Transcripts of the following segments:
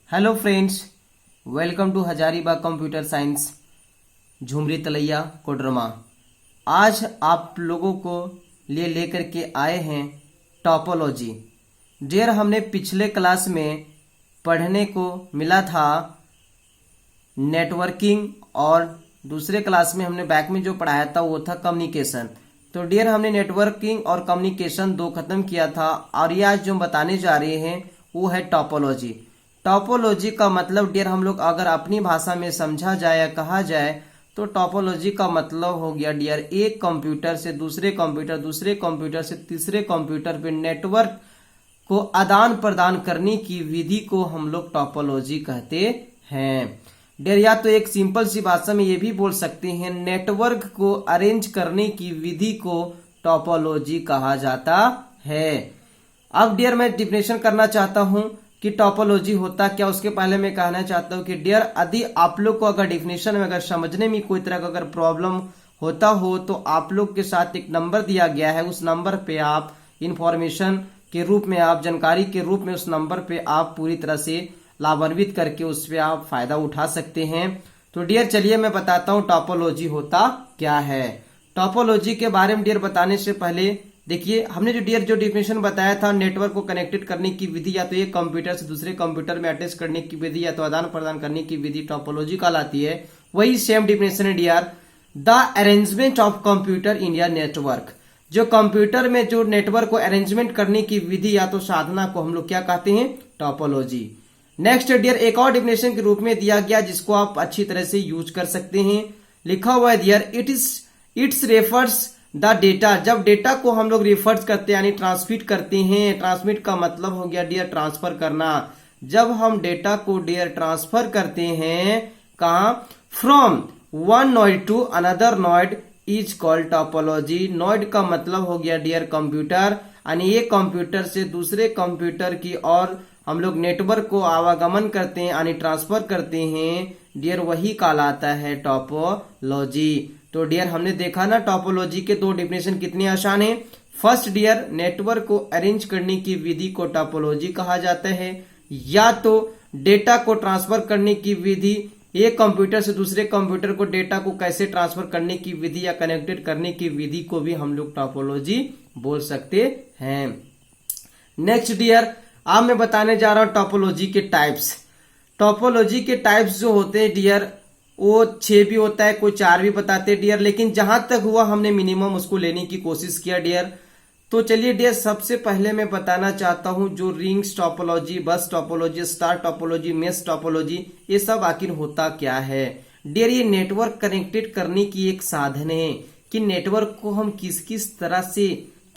Hello friends, welcome to Hazaribagh computer science Jhumri Telaiya Koderma. आज आप लोगों को लिए लेकर के आए हैं टॉपोलॉजी। डियर, हमने पिछले क्लास में पढ़ने को मिला था नेटवर्किंग और दूसरे क्लास में हमने बैक में जो पढ़ाया था वो था कम्युनिकेशन। तो डियर, हमने नेटवर्किंग और कम्युनिकेशन दो खत्म किया था और ये आज जो हम बताने जा रहे हैं वो है टॉपोलॉजी। टॉपोलॉजी का मतलब डियर हम लोग अगर अपनी भाषा में समझा जाए या कहा जाए तो टॉपोलॉजी का मतलब हो गया डियर एक कंप्यूटर से दूसरे कंप्यूटर, दूसरे कंप्यूटर से तीसरे कंप्यूटर पे नेटवर्क को आदान प्रदान करने की विधि को हम लोग टॉपोलॉजी कहते हैं। डियर, या तो एक सिंपल सी भाषा में ये भी बोल सकते हैं नेटवर्क को अरेंज करने की विधि को टॉपोलॉजी कहा जाता है। अब डियर मैं डिफिनेशन करना चाहता हूं कि टॉपोलॉजी होता क्या। उसके पहले मैं कहना चाहता हूं कि डियर यदि आप लोग को अगर डिफिनेशन में अगर समझने में कोई तरह का अगर प्रॉब्लम होता हो तो आप लोग के साथ एक नंबर दिया गया है, उस नंबर पे आप इंफॉर्मेशन के रूप में, आप जानकारी के रूप में उस नंबर पे आप पूरी तरह से लाभान्वित करके उस पर आप फायदा उठा सकते हैं। तो डियर चलिए मैं बताता हूं टॉपोलॉजी होता क्या है। टॉपोलॉजी के बारे में डियर बताने से पहले देखिए हमने जो डियर जो डिफिनेशन बताया था नेटवर्क को कनेक्टेड करने की विधि या तो एक कंप्यूटर से दूसरे कंप्यूटर में अटैच करने की विधि या तो आदान प्रदान करने की विधि टॉपोलॉजी कहलाती है। वही सेम डिफिनेशन है dear the arrangement of computer in your network. जो कंप्यूटर में जो नेटवर्क को अरेंजमेंट करने की विधि या तो साधना को हम लोग क्या कहते हैं, टॉपोलॉजी। नेक्स्ट डियर एक और डिफिनेशन के रूप में दिया गया जिसको आप अच्छी तरह से यूज कर सकते हैं। लिखा हुआ है dear it's refers the data. जब डेटा को हम लोग रिफर्स करते हैं यानी ट्रांसमिट करते हैं, ट्रांसमिट का मतलब हो गया डियर ट्रांसफर करना। जब हम डेटा को डियर ट्रांसफर करते हैं कहा, from one node to another node is called topology. Node का मतलब हो गया डियर कंप्यूटर, यानी एक कंप्यूटर से दूसरे कंप्यूटर की और हम लोग नेटवर्क को आवागमन करते हैं यानी ट्रांसफर करते हैं डियर, वही कहलाता है टॉपोलॉजी। तो डियर हमने देखा ना टॉपोलॉजी के दो डिफिनेशन कितने आसान है। फर्स्ट डियर नेटवर्क को अरेंज करने की विधि को टॉपोलॉजी कहा जाता है, या तो डेटा को ट्रांसफर करने की विधि, एक कंप्यूटर से दूसरे कंप्यूटर को डेटा को कैसे ट्रांसफर करने की विधि या कनेक्टेड करने की विधि को भी हम लोग टॉपोलॉजी बोल सकते हैं। नेक्स्ट डियर अब मैं बताने जा रहा हूं टॉपोलॉजी के टाइप्स। टॉपोलॉजी के टाइप्स जो होते हैं डियर वो 6 भी होता है, कोई 4 भी बताते हैं डियर, लेकिन जहां तक हुआ हमने मिनिमम उसको लेने की कोशिश किया डियर। तो चलिए डियर सबसे पहले मैं बताना चाहता हूं जो रिंग्स टॉपोलॉजी, बस topology, star topology, mesh topology, ये सब आखिर होता क्या है। डियर ये नेटवर्क कनेक्टेड करने की एक साधन है कि नेटवर्क को हम किस किस तरह से,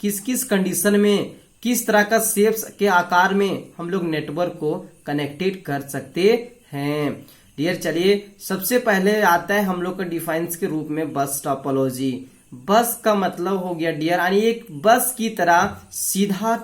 किस किस कंडीशन में, किस तरह का शेप्स के आकार में हम लोग नेटवर्क को कनेक्टेड कर सकते हैं। डियर चलिए सबसे पहले आता है हम लोग का डिफाइंस के रूप में बस टॉपोलॉजी। बस का मतलब हो गया डियर यानी एक बस की तरह सीधा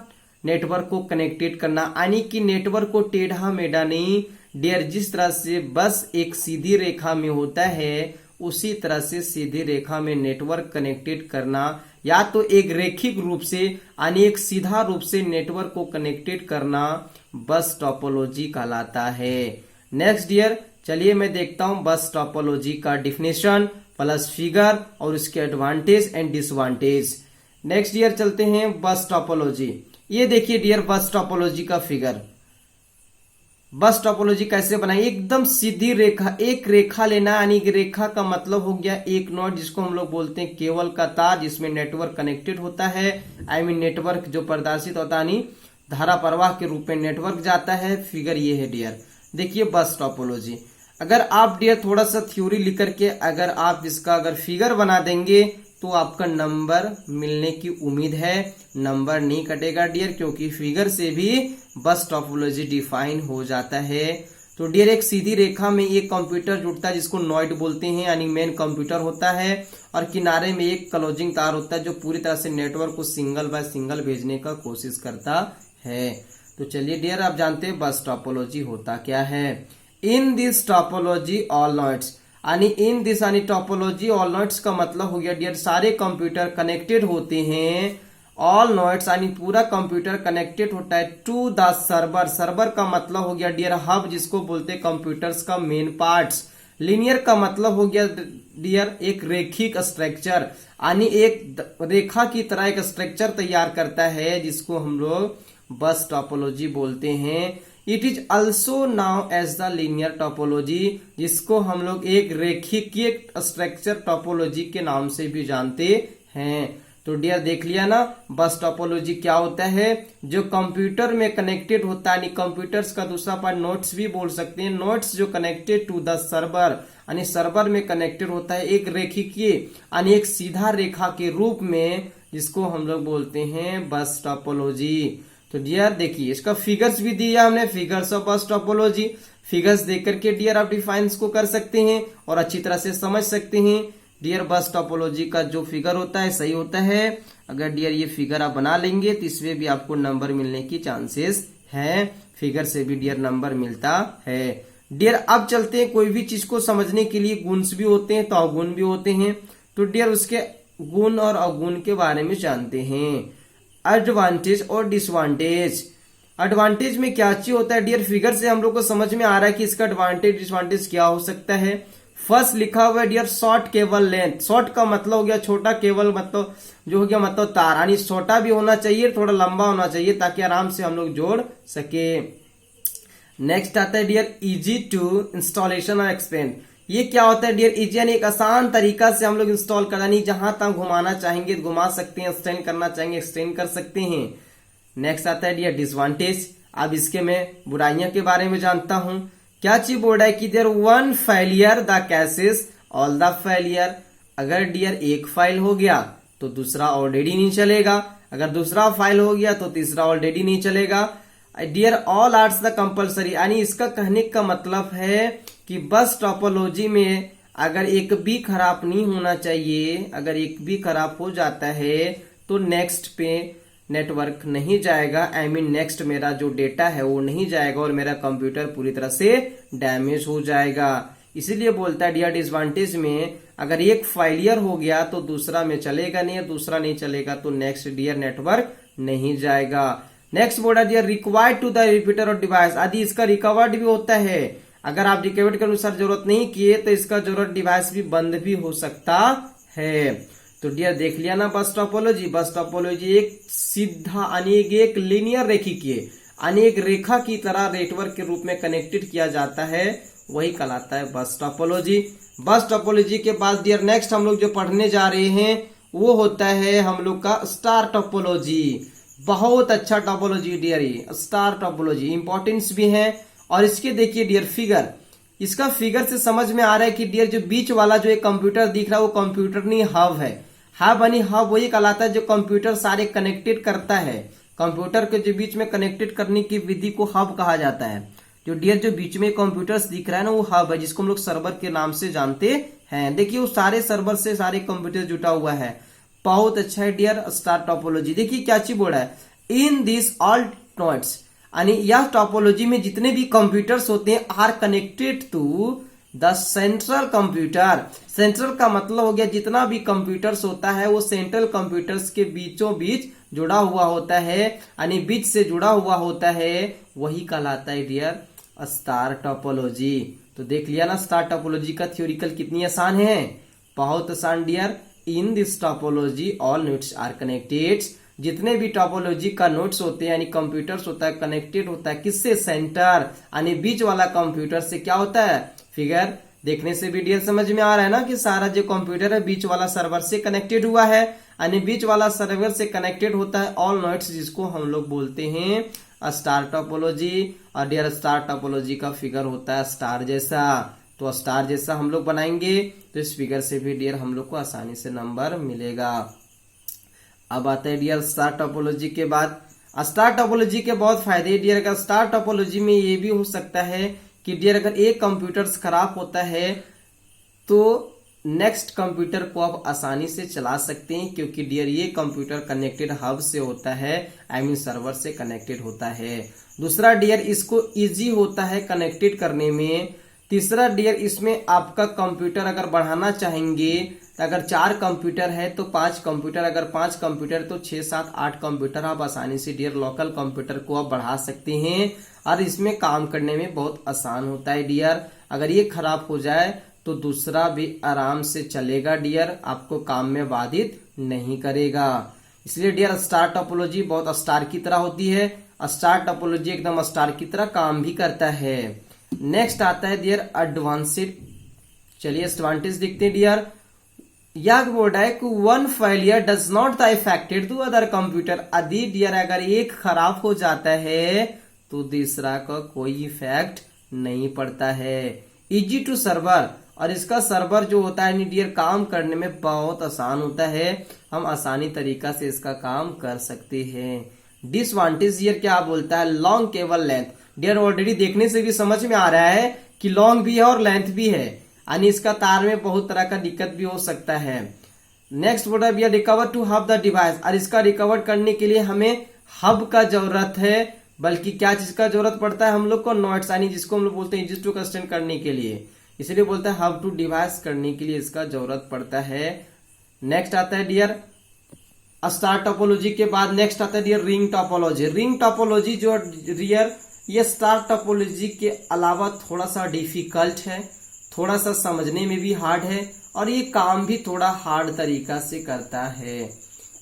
नेटवर्क को कनेक्टेड करना, यानी कि नेटवर्क को टेढ़ा मेढ़ा नहीं डियर, जिस तरह से बस एक सीधी रेखा में होता है उसी तरह से सीधी रेखा में नेटवर्क कनेक्टेड करना, या तो एक रेखिक रूप से यानी एक सीधा रूप से नेटवर्क को कनेक्टेड करना बस टॉपोलॉजी कहलाता है। नेक्स्ट डियर चलिए मैं देखता हूं बस टॉपोलॉजी का डिफिनेशन प्लस फिगर और उसके advantage and disadvantage. Next dear चलते हैं बस टॉपोलॉजी। ये देखिए डियर बस टॉपोलॉजी का फिगर। बस टॉपोलॉजी कैसे बनाई, एकदम सीधी रेखा, एक रेखा लेना, यानी रेखा का मतलब हो गया एक नोड जिसको हम लोग बोलते हैं केबल का तार जिसमें नेटवर्क कनेक्टेड होता है। आई मीन नेटवर्क जो प्रदर्शित होता है धारा प्रवाह के रूप में नेटवर्क जाता है। फिगर ये है डियर, देखिए बस टॉपोलॉजी। अगर आप डियर थोड़ा सा थ्योरी लिख करके अगर आप इसका अगर फिगर बना देंगे तो आपका नंबर मिलने की उम्मीद है। नंबर नहीं कटेगा डियर क्योंकि फिगर से भी बस टॉपोलॉजी डिफाइन हो जाता है। तो डियर एक सीधी रेखा में एक कंप्यूटर जुड़ता है जिसको नोड बोलते हैं, यानी मेन कंप्यूटर होता है, और किनारे में एक क्लोजिंग तार होता है जो पूरी तरह से नेटवर्क को सिंगल बाय सिंगल भेजने का कोशिश करता है। तो चलिए डियर आप जानते हैं बस टॉपोलॉजी होता क्या है। In this topology all nodes, यानी इन दिस यानी टॉपोलॉजी ऑल नोड्स का मतलब हो गया डियर सारे कंप्यूटर कनेक्टेड होते हैं ऑल नोड्स यानी पूरा कंप्यूटर कनेक्टेड होता है टू द सर्वर। सर्वर का मतलब हो गया डियर हब, जिसको बोलते हैं कंप्यूटर्स का मेन पार्ट्स। लीनियर का मतलब हो गया डियर एक रेखिक स्ट्रक्चर, यानी एक रेखा की तरह एक स्ट्रक्चर तैयार करता है, जिसको हम लोग बस टोपोलॉजी बोलते हैं। It is also known as the linear topology, जिसको हम लोग एक रेखिक स्ट्रक्चर टोपोलॉजी के नाम से भी जानते हैं। तो डियर देख लिया ना, बस टोपोलॉजी क्या होता है, जो कंप्यूटर में कनेक्टेड होता है, यानी कंप्यूटर्स का दूसरा पार्ट नोड्स भी बोल सकते हैं। नोड्स जो कनेक्टेड टू द सर्वर, यानी सर्वर में कनेक्टेड होता है एक रेखिकीय यानी एक सीधा रेखा के रूप में, जिसको हम लोग बोलते हैं बस टोपोलॉजी। तो डियर देखिए इसका फिगर्स भी दिया हमने, फिगर्स ऑफ बस टोपोलॉजी। फिगर्स देख करके डियर आप डिफाइंस को कर सकते हैं और अच्छी तरह से समझ सकते हैं। डियर बस टोपोलॉजी का जो फिगर होता है सही होता है। अगर डियर ये फिगर आप बना लेंगे तो इसमें भी आपको नंबर मिलने की चांसेस है। फिगर से भी डियर नंबर मिलता है। डियर अब चलते हैं, कोई भी चीज को समझने के लिए गुण्स भी होते हैं तो अवगुण भी होते हैं। तो डियर उसके गुण और अवगुण के बारे में जानते हैं। एडवांटेज और डिसवांटेज। एडवांटेज में क्या चीज होता है डियर, फिगर से हम लोग को समझ में आ रहा है कि इसका एडवांटेज डिसवांटेज क्या हो सकता है। फर्स्ट लिखा हुआ है dear short cable length. Short का मतलब हो गया छोटा, केबल मतलब जो हो गया मतलब तार, यानी छोटा भी होना चाहिए, थोड़ा लंबा होना चाहिए ताकि आराम से हम लोग जोड़ सके। नेक्स्ट आता है डियर इजी टू इंस्टॉलेशन और एक्सपेंड। ये क्या होता है डियर, इजी यानी एक आसान तरीका से हम लोग इंस्टॉल कर, यानी जहां तक घुमाना चाहेंगे घुमा सकते हैं, एक्सटेंड करना चाहेंगे एक्सटेंड कर सकते हैं। नेक्स्ट आता है डियर डिसवांटेज। अब इसके मैं बुराइयां के बारे में जानता हूं। क्या चीज बोल रहा है कि there one failure the causes all the failure. अगर डियर एक फाइल हो गया तो दूसरा ऑलरेडी नहीं चलेगा, अगर दूसरा फाइल हो गया तो तीसरा ऑलरेडी नहीं चलेगा। Dear all parts the compulsory, यानी इसका कहने का मतलब है कि बस टोपोलॉजी में अगर एक भी खराब नहीं होना चाहिए, अगर एक भी खराब हो जाता है तो नेक्स्ट पे नेटवर्क नहीं जाएगा, आई मीन नेक्स्ट मेरा जो डेटा है वो नहीं जाएगा और मेरा कंप्यूटर पूरी तरह से डैमेज हो जाएगा। इसीलिए बोलता है डियर डिसवांटेज में अगर एक फेलियर हो गया तो दूसरा में चलेगा नहीं, और दूसरा नहीं चलेगा तो नेक्स्ट डियर नेटवर्क नहीं जाएगा। नेक्स्ट बोर्ड dear required to the repeater और डिवाइस। आदि इसका रिकवर्ड भी होता है, अगर आप रिकवर्ड के अनुसार जरूरत नहीं किए तो इसका जरूरत डिवाइस भी बंद भी हो सकता है। तो डियर देख लिया ना बस टोपोलॉजी। बस टोपोलॉजी एक सीधा अनेक एक लीनियर रेखीय अनेक रेखा की तरह नेटवर्क के रूप में कनेक्टेड किया जाता है, वही कहलाता है बस टोपोलॉजी। बस टोपोलॉजी के बाद डियर नेक्स्ट हम लोग जो पढ़ने जा रहे हैं वो होता है हम लोग का स्टार टोपोलॉजी। बहुत अच्छा टोपोलॉजी डियर, ये स्टार टोपोलॉजी इंपॉर्टेंस भी है। और इसके देखिए डियर फिगर, इसका फिगर से समझ में आ रहा है कि डियर जो बीच वाला जो एक कंप्यूटर दिख रहा है वो कंप्यूटर नहीं हब है। हब यानी हब वही कहलाता है जो कंप्यूटर सारे कनेक्टेड करता है। कंप्यूटर के जो बीच में कनेक्टेड करने की विधि को हब कहा जाता है। जो डियर जो बीच में कंप्यूटर्स दिख रहा है ना वो हब है, जिसको हम लोग सर्वर के नाम से जानते हैं। देखिए वो सारे सर्वर से सारे कंप्यूटर जुटा हुआ है। बहुत अच्छा है डियर स्टार टोपोलॉजी। देखिए क्या चीज बोल रहा है, इन दिस ऑल नोड्स, यानी यह टोपोलॉजी में जितने भी कंप्यूटर्स होते हैं are connected to the central computer. Central का मतलब हो गया जितना भी कंप्यूटर्स होता है वो सेंट्रल कंप्यूटर्स के बीचों बीच जुड़ा हुआ होता है, यानी बीच से जुड़ा हुआ होता है, वही कहलाता है डियर स्टार टोपोलॉजी। तो देख लिया ना स्टार टोपोलॉजी का थ्योरिकल कितनी आसान है, बहुत आसान dear. In this topology all nodes are connected. जितने भी टोपोलॉजी का नोड्स होते हैं यानी कंप्यूटर्स होता है कनेक्टेड होता है किससे, सेंटर यानी बीच वाला कंप्यूटर से। क्या होता है, फिगर देखने से भी डियर समझ में आ रहा है ना कि सारा जो कंप्यूटर है बीच वाला सर्वर से कनेक्टेड हुआ है, यानी बीच वाला सर्वर से कनेक्टेड होता है ऑल नोड्स, जिसको हम लोग बोलते हैं स्टार टोपोलॉजी। और डियर स्टार टोपोलॉजी का फिगर होता है स्टार जैसा। तो स्टार जैसा हम लोग बनाएंगे तो इस फिगर से भी डियर हम लोग को आसानी से नंबर मिलेगा। अब आता है डियर स्टार टोपोलॉजी के बाद स्टार टोपोलॉजी के बहुत फायदे डियर। अगर स्टार टोपोलॉजी में ये भी हो सकता है कि डियर अगर एक कंप्यूटर खराब होता है तो नेक्स्ट कंप्यूटर को आप आसानी से चला सकते हैं, क्योंकि डियर ये कंप्यूटर कनेक्टेड हब से होता है, आई मीन सर्वर से कनेक्टेड होता है। दूसरा डियर इसको इजी होता है कनेक्टेड करने में, तीसरा डियर, इसमें आपका कंप्यूटर अगर बढ़ाना चाहेंगे तो अगर 4 कंप्यूटर है तो 5 कंप्यूटर, अगर 5 कंप्यूटर तो 6, 7, 8 कंप्यूटर आप आसानी से डियर लोकल कंप्यूटर को आप बढ़ा सकते हैं और इसमें काम करने में बहुत आसान होता है डियर। अगर ये खराब हो जाए तो दूसरा भी आराम से चलेगा डियर, आपको काम में बाधित नहीं करेगा। इसलिए डियर स्टार टोपोलॉजी बहुत स्टार की तरह होती है, स्टार टोपोलॉजी एकदम स्टार की तरह काम भी करता है। नेक्स्ट आता है डियर एडवांस्ड। चलिए एडवांटेज देखते हैं डियर। यह बोल रहा है कि one failure does not the affected to other computer. यदि डियर अगर एक खराब हो जाता है तो दूसरा का कोई इफेक्ट नहीं पड़ता है। इजी टू सर्वर, और इसका सर्वर जो होता है डियर काम करने में बहुत आसान होता है, हम आसानी तरीका से इसका काम कर सकते हैं। डिसवांटेज डियर क्या बोलता है, long cable length. Dear already देखने से भी समझ में आ रहा है कि लॉन्ग भी है और लेंथ भी है, यानी इसका तार में बहुत तरह का दिक्कत भी हो सकता है। नेक्स्ट बोल रहा है recover to hub the device, और इसका रिकवर करने के लिए हमें हब का जरूरत है, बल्कि क्या चीज का जरूरत पड़ता है हम लोग को, नोट्स, यानी जिसको हम लोग बोलते हैं इजी टू क्वेश्चन करने के लिए, इसलिए बोलता है हब टू डिवाइस करने के लिए इसका जरूरत पड़ता है। नेक्स्ट आता है डियर स्टार टोपोलॉजी के बाद नेक्स्ट आता है dear ring topology. Ring topology जो डियर ये स्टार टोपोलॉजी के अलावा थोड़ा सा डिफिकल्ट है, थोड़ा सा समझने में भी हार्ड है और ये काम भी थोड़ा हार्ड तरीका से करता है।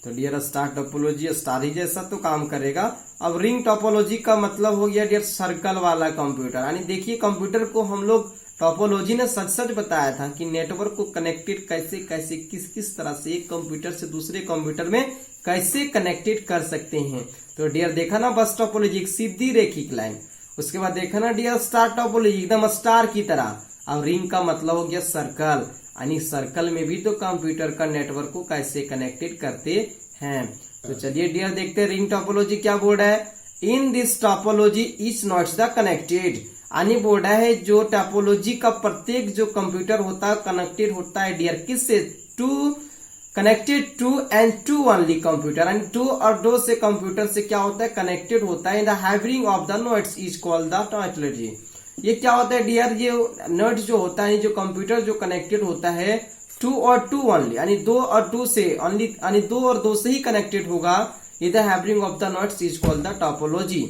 तो डियर स्टार टोपोलॉजी स्टार ही जैसा तो काम करेगा। अब रिंग टोपोलॉजी का मतलब हो गया डियर सर्कल वाला कंप्यूटर, यानी देखिए कंप्यूटर को हम लोग टोपोलॉजी ने सच सच बताया था कि नेटवर्क को कनेक्टेड कैसे कैसे किस किस तरह से एक कंप्यूटर से दूसरे कंप्यूटर में कैसे कनेक्टेड कर सकते हैं। तो डियर देखा ना बस टोपोलॉजी एक सीधी रेखिक लाइन, उसके बाद देखा ना डियर स्टार टोपोलॉजी एकदम स्टार की तरह। अब रिंग का मतलब हो गया सर्कल, यानी सर्कल में भी तो कंप्यूटर का नेटवर्क को कैसे कनेक्टेड करते हैं। तो चलिए डियर देखते हैं रिंग टोपोलॉजी क्या बोल रहा है। In this topology is not the connected, यानी बोल रहा है जो टोपोलॉजी का प्रत्येक जो कंप्यूटर होता है कनेक्टेड होता है डियर किससे, two connected to and two only computer, यानी टू और दो से कंप्यूटर से क्या होता है कनेक्टेड होता है। इन the having of the nodes is called the topology. ये क्या होता है डियर, ये नोड जो होता है जो कंप्यूटर जो कनेक्टेड होता है टू और टू ओनली, यानी दो और टू से ओनली, यानी दो और दो से ही कनेक्टेड होगा। In the having of the nodes is called the topology.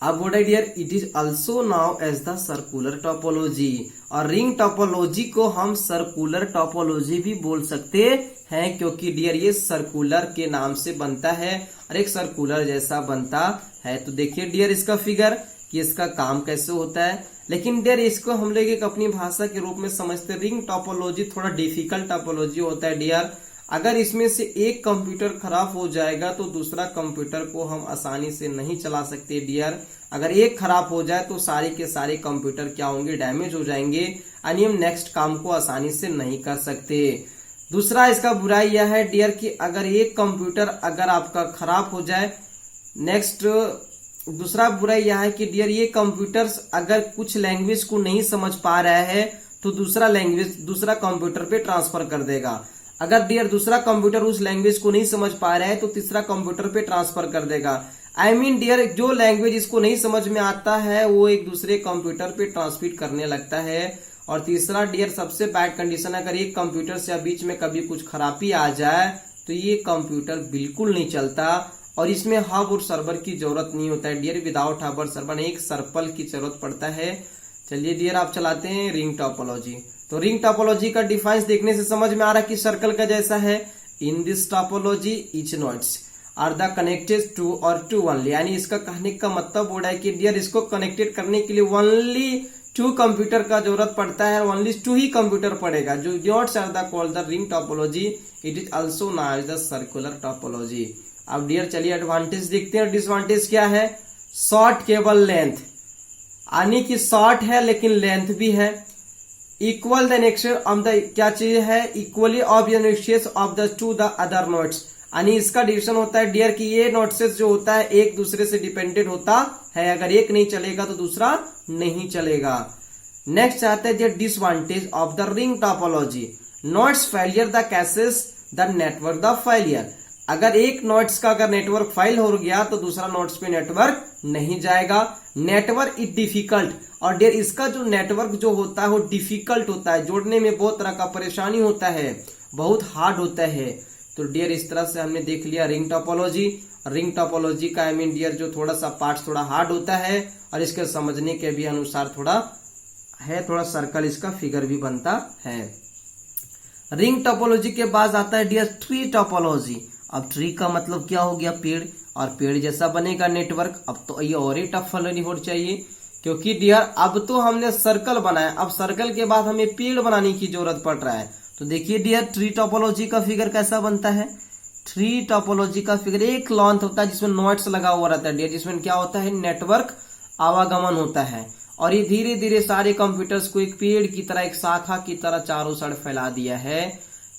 अब बोल रहा है dear it is also known as the circular topology, और रिंग टोपोलॉजी को हम सर्कुलर टोपोलॉजी भी बोल सकते हैं, क्योंकि डियर ये सर्कुलर के नाम से बनता है और एक सर्कुलर जैसा बनता है। तो देखिए डियर इसका फिगर कि इसका काम कैसे होता है, लेकिन डियर इसको हम लोग एक अपनी भाषा के रूप में समझते हैं। रिंग टोपोलॉजी थोड़ा डिफिकल्ट टोपोलॉजी होता है डियर। अगर इसमें से एक कंप्यूटर खराब हो जाएगा तो दूसरा कंप्यूटर को हम आसानी से नहीं चला सकते डियर। अगर एक खराब हो जाए तो सारे के सारे कंप्यूटर क्या होंगे, डैमेज हो जाएंगे, यानी हम नेक्स्ट काम को आसानी से नहीं कर सकते। दूसरा इसका बुराई यह है डियर कि अगर एक कंप्यूटर अगर आपका खराब हो जाए, नेक्स्ट दूसरा बुराई यह है कि डियर ये कंप्यूटर्स अगर कुछ लैंग्वेज को नहीं समझ पा रहा है तो दूसरा लैंग्वेज दूसरा कंप्यूटर पे ट्रांसफर कर देगा। अगर डियर दूसरा कंप्यूटर उस लैंग्वेज को नहीं समझ पा रहा है तो तीसरा कंप्यूटर पे ट्रांसफर कर देगा। आई मीन डियर जो लैंग्वेज इसको नहीं समझ में आता है वो एक दूसरे कंप्यूटर पे ट्रांसमिट करने लगता है। और तीसरा डियर सबसे बैड कंडीशन, अगर एक कंप्यूटर से बीच में कभी कुछ खराबी आ जाए तो ये कंप्यूटर बिल्कुल नहीं चलता और इसमें हब और सर्वर की जरूरत नहीं होता है डियर। विदाउट हब और सर्वर एक सर्कल की जरूरत पड़ता है। चलिए डियर आप चलाते हैं रिंग टोपोलॉजी। तो रिंग टोपोलॉजी का डिफाइंस देखने से समझ में आ रहा है कि सर्कल का जैसा है। In this topology each nodes are the connected to और टू ओनली, यानी इसका कहने का मतलब हो रहा है कि डियर इसको कनेक्टेड करने के लिए ओनली टू कंप्यूटर का जरूरत पड़ता है, ओनली टू ही कंप्यूटर पड़ेगा। जो nodes are the called the ring topology, it is also known as the circular topology. अब डियर चलिए एडवांटेज देखते हैं। डिसएडवांटेज क्या है, शॉर्ट केबल लेंथ, यानी कि शॉर्ट है लेकिन लेंथ भी है। Equal the next of the क्या चीज है, equally of the of the two the other notes, यानी इसका डिविजन होता है डियर कि ये नोट्सेस जो होता है एक दूसरे से डिपेंडेंट होता है, अगर एक नहीं चलेगा तो दूसरा नहीं चलेगा। नेक्स्ट आता है disadvantage of the ring topology, notes failure the cases the network the failure. अगर एक नोट्स का अगर नेटवर्क फाइल हो गया तो दूसरा नोट्स पे नेटवर्क नहीं जाएगा। नेटवर्क इज डिफिकल्ट, और डियर इसका जो नेटवर्क जो होता है वो डिफिकल्ट होता है, जोड़ने में बहुत तरह का परेशानी होता है, बहुत हार्ड होता है। तो डियर इस तरह से हमने देख लिया रिंग टोपोलॉजी। रिंग टोपोलॉजी का डियर जो थोड़ा सा पार्ट थोड़ा हार्ड होता है, और इसके समझने के भी अनुसार थोड़ा सर्कल इसका फिगर भी बनता है। रिंग टोपोलॉजी के बाद आता है डियर ट्री टोपोलॉजी। अब ट्री का मतलब क्या हो गया, पेड़, और पेड़ जैसा बनेगा नेटवर्क। अब तो ये और ही टफ हो चाहिए, क्योंकि डियर अब तो हमने सर्कल बनाया, अब सर्कल के बाद हमें पेड़ बनाने की जरूरत पड़ रहा है। तो देखिए डियर ट्री टोपोलॉजी का फिगर कैसा बनता है। ट्री टोपोलॉजी का फिगर एक लॉन्थ होता है जिसमें नोट्स लगा हुआ रहता है डियर, जिसमें क्या होता है नेटवर्क आवागमन होता है, और ये धीरे धीरे सारे कंप्यूटर्स को एक पेड़ की तरह, एक शाखा की तरह चारों साइड फैला दिया है।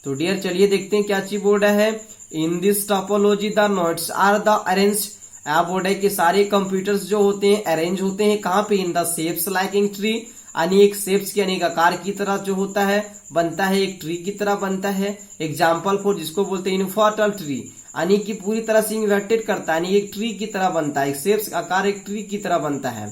तो डियर चलिए देखते हैं क्या चीज बोर्ड है। In this topology the nodes are the arranged, आप बोर्ड है कि सारे कंप्यूटर्स जो होते हैं अरेंज होते हैं कहाँ पे, in the shapes like in tree, यानी एक शेप्स की यानी आकार की तरह जो होता है बनता है, एक ट्री की तरह बनता है। एग्जाम्पल फॉर जिसको बोलते हैं इन्वर्टल ट्री, यानी कि पूरी तरह से इन्वर्टेड करता है, यानी एक ट्री की तरह बनता है, एक शेप्स आकार एक ट्री की तरह बनता है।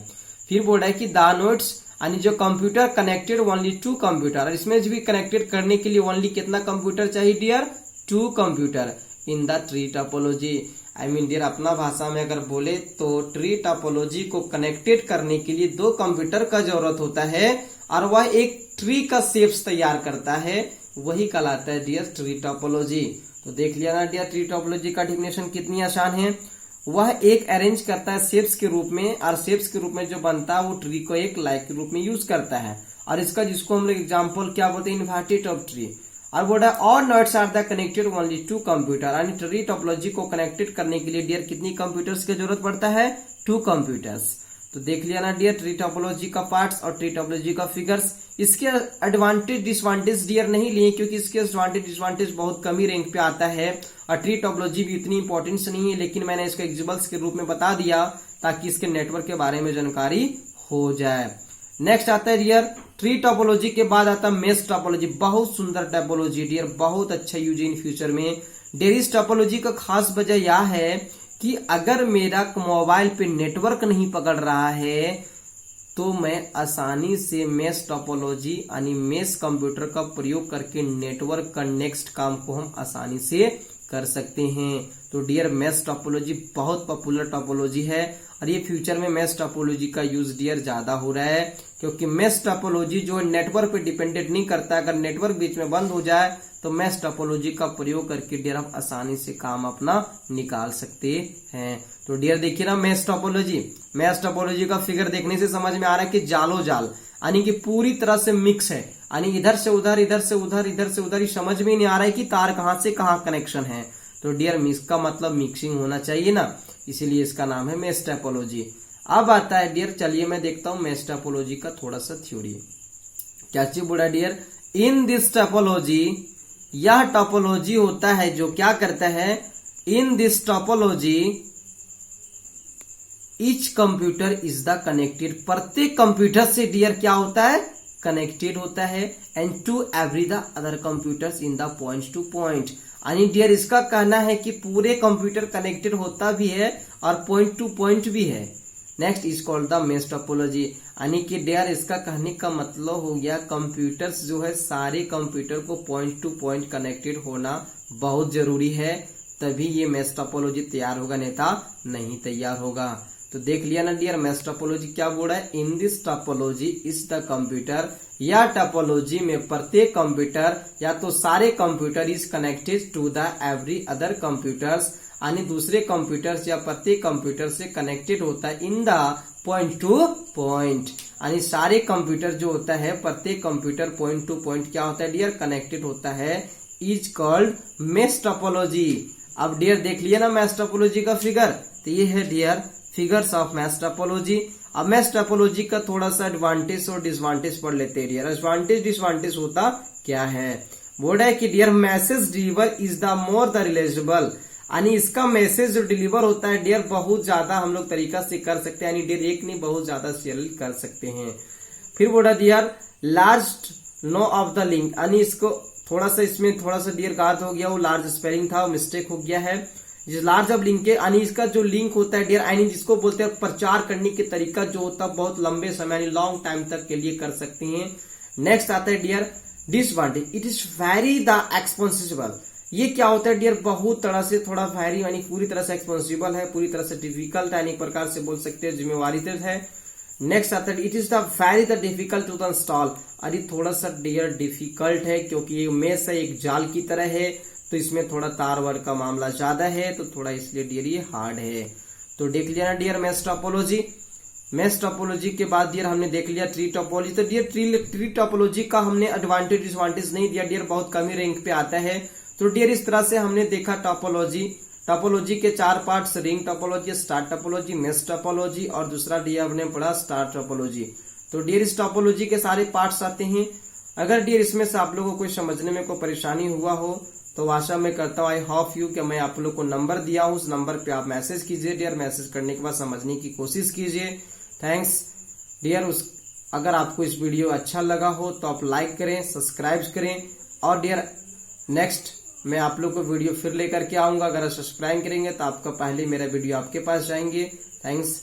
फिर बोल रहा है कि द नोड्स यानी जो computer connected only two computer, इसमें भी कनेक्टेड करने के लिए ओनली कितना कंप्यूटर चाहिए dear, 2 computer in the tree topology. Dear अपना भाषा में अगर बोले तो ट्री टोपोलॉजी को कनेक्टेड करने के लिए 2 कंप्यूटर का जरूरत होता है, और वह एक ट्री का शेप्स तैयार करता है, वही कहलाता है डियर ट्री टोपोलॉजी। तो देख लिया ना डियर ट्री टोपोलॉजी का डेफिनेशन कितनी आसान है। वह एक अरेंज करता है शेप्स के रूप में, और शेप्स के रूप में जो बनता है वो ट्री को एक लाइक के रूप में यूज करता है, और इसका जिसको हम लोग एग्जाम्पल क्या बोलते हैं इन्वर्टेड ऑफ ट्री। और बोला और nodes are the connected only 2 computer, यानी ट्री टोपोलॉजी को कनेक्टेड करने के लिए डियर कितनी कंप्यूटर्स की जरूरत पड़ता है, 2 कंप्यूटर्स। तो देख लिया ना डियर ट्री टोपोलॉजी का पार्ट्स और ट्री टोपोलॉजी का फिगर्स। इसके एडवांटेज डिसवांटेज डियर नहीं लिए, क्योंकि इसके एडवांटेज डिसवांटेज बहुत कम ही रैंक पे आता है, और ट्री टोपोलॉजी भी इतनी इंपॉर्टेंस नहीं है, लेकिन मैंने इसको एग्जाम्पल्स के रूप में बता दिया ताकि इसके नेटवर्क के बारे में जानकारी हो जाए। नेक्स्ट आता है डियर ट्री टोपोलॉजी के बाद आता है मेश टोपोलॉजी। बहुत सुंदर टोपोलॉजी डियर, बहुत अच्छा यूज इन फ्यूचर में। डियर इस टोपोलॉजी का खास वजह यह है कि अगर मेरा मोबाइल पे नेटवर्क नहीं पकड़ रहा है तो मैं आसानी से मेश टोपोलॉजी यानी मेश कंप्यूटर का प्रयोग करके नेटवर्क का नेक्स्ट काम को हम आसानी से कर सकते हैं। तो डियर मेश टोपोलॉजी बहुत पॉपुलर टोपोलॉजी है, और ये फ्यूचर में मेश टोपोलॉजी का यूज डियर ज्यादा हो रहा है, क्योंकि मेश टोपोलॉजी जो नेटवर्क पे डिपेंडेंट नहीं करता। अगर नेटवर्क बीच में बंद हो जाए तो मेश टोपोलॉजी का प्रयोग करके डियर आप आसानी से काम अपना निकाल सकते हैं। तो डियर देखिए ना मेश टोपोलॉजी का फिगर देखने से समझ में आ रहा है कि जालो जाल, यानी कि पूरी तरह से मिक्स है, यानी इधर से उधर, इधर से उधर, इधर से उधर, ही समझ में नहीं आ रहा है कि तार कहां से कहां कनेक्शन है। तो डियर इसका मतलब मिक्सिंग होना चाहिए ना, इसीलिए इसका नाम है मेश टोपोलॉजी। अब आता है डियर, चलिए मैं देखता हूं मेश टोपोलॉजी का थोड़ा सा थ्योरी। क्या चीज बोला डियर, इन दिस टोपोलॉजी, यह टोपोलॉजी होता है जो क्या करता है, in this topology each computer is the connected, प्रत्येक कंप्यूटर से डियर क्या होता है, कनेक्टेड होता है, and to every the other computers in the point to point. यानी डियर इसका कहना है कि पूरे कंप्यूटर कनेक्टेड होता भी है और पॉइंट टू पॉइंट भी है। Next is called the mesh topology, यानी कि डियर इसका कहने का मतलब हो गया कंप्यूटर्स जो है सारे कंप्यूटर को पॉइंट टू पॉइंट कनेक्टेड होना बहुत जरूरी है, तभी ये मेश टोपोलॉजी तैयार होगा, नेता नहीं तैयार होगा। तो देख लिया ना डियर मेश टोपोलॉजी क्या बोल रहा है, in this topology is the computer, या टोपोलॉजी में प्रत्येक कंप्यूटर या तो सारे computer is connected to the every other computers, यानी दूसरे कंप्यूटर्स या प्रत्येक कंप्यूटर से कनेक्टेड होता है इन द पॉइंट टू पॉइंट, यानी सारे कंप्यूटर जो होता है प्रत्येक कंप्यूटर पॉइंट टू पॉइंट क्या होता है डियर, कनेक्टेड होता है, इज कॉल्ड मेश टोपोलॉजी। अब डियर देख लिया ना मेश टोपोलॉजी का फिगर, तो ये है dear figures of mesh topology. अब मेश टोपोलॉजी का थोड़ा सा एडवांटेज और डिसवांटेज पढ़ लेते हैं डियर। एडवांटेज डिसवांटेज होता क्या है, बोर्ड है कि dear message deliver is the more the reliable, यानी इसका मैसेज जो डिलीवर होता है डियर बहुत ज्यादा हम लोग तरीका से कर सकते हैं, यानी डियर एक नहीं बहुत ज्यादा शेयर कर सकते हैं। फिर बोर्ड है dear large no of the link, यानी इसको थोड़ा सा इसमें थोड़ा सा डियर गार्ड हो गया, वो लार्ज स्पेलिंग था वो मिस्टेक हो गया है। लार्ज ऑफ लिंक यानी इसका जो लिंक होता है डियर यानी जिसको बोलते हैं प्रचार करने के तरीका जो होता है बहुत लंबे समय यानी लॉन्ग टाइम तक के लिए कर सकती हैं। नेक्स्ट आता है dear disadvantage, it is very the expensive. ये क्या होता है डियर, बहुत तरह से थोड़ा वेरी यानी पूरी तरह से एक्सपेंसिबल है, पूरी तरह से डिफिकल्ट यानी एक प्रकार से बोल सकते हैं जिम्मेवारी है। नेक्स्ट आता है it is the very the difficult to install, अरे थोड़ा सा डियर डिफिकल्ट है क्योंकि ये मेश है, एक जाल की तरह है, तो इसमें थोड़ा तार वार का मामला ज्यादा है, तो थोड़ा इसलिए डियर ये हार्ड है। तो देख लिया ना dear mesh topology. Mesh topology के बाद डियर हमने देख लिया ट्री टोपोलॉजी। तो डियर ट्री टोपोलॉजी का हमने एडवांटेज डिसएडवांटेज नहीं दिया डियर, बहुत कम ही रैंक पे आता है। तो डियर इस तरह से हमने देखा टोपोलॉजी के 4 parts, ring topology, star topology, mesh topology और दूसरा डियर हमने पढ़ा स्टार टोपोलॉजी। तो डियर इस टोपोलॉजी के सारे पार्ट्स आते हैं। अगर डियर इसमें से आप लोगों को कोई समझने में कोई परेशानी हुआ हो तो आशा मैं करता हूँ आई होप यू कि मैं आप लोग को नंबर दिया हूँ, उस नंबर पे आप मैसेज कीजिए डियर, मैसेज करने के बाद समझने की कोशिश कीजिए। Thanks dear. अगर आपको इस वीडियो अच्छा लगा हो तो आप लाइक करें, सब्सक्राइब करें और डियर नेक्स्ट मैं आप लोग को वीडियो फिर लेकर के आऊंगा। अगर आप सब्सक्राइब करेंगे तो आपका पहले मेरा वीडियो आपके पास जाएंगे। थैंक्स।